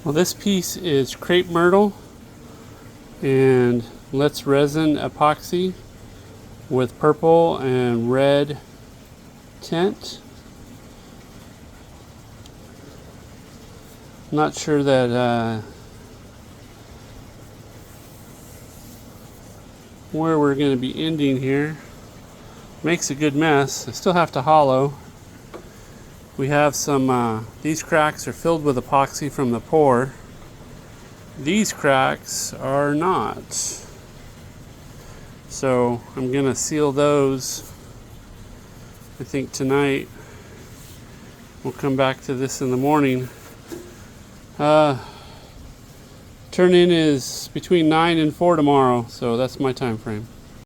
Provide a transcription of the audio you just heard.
Well, this piece is crepe myrtle and let's resin epoxy with purple and red tint. Not sure that where we're going to be ending here. Makes a good mess. I still have to hollow. We have some, these cracks are filled with epoxy from the pour. These cracks are not. So I'm going to seal those, I think tonight. We'll come back to this in the morning. Turn in is between 9 and 4 tomorrow, so that's my time frame.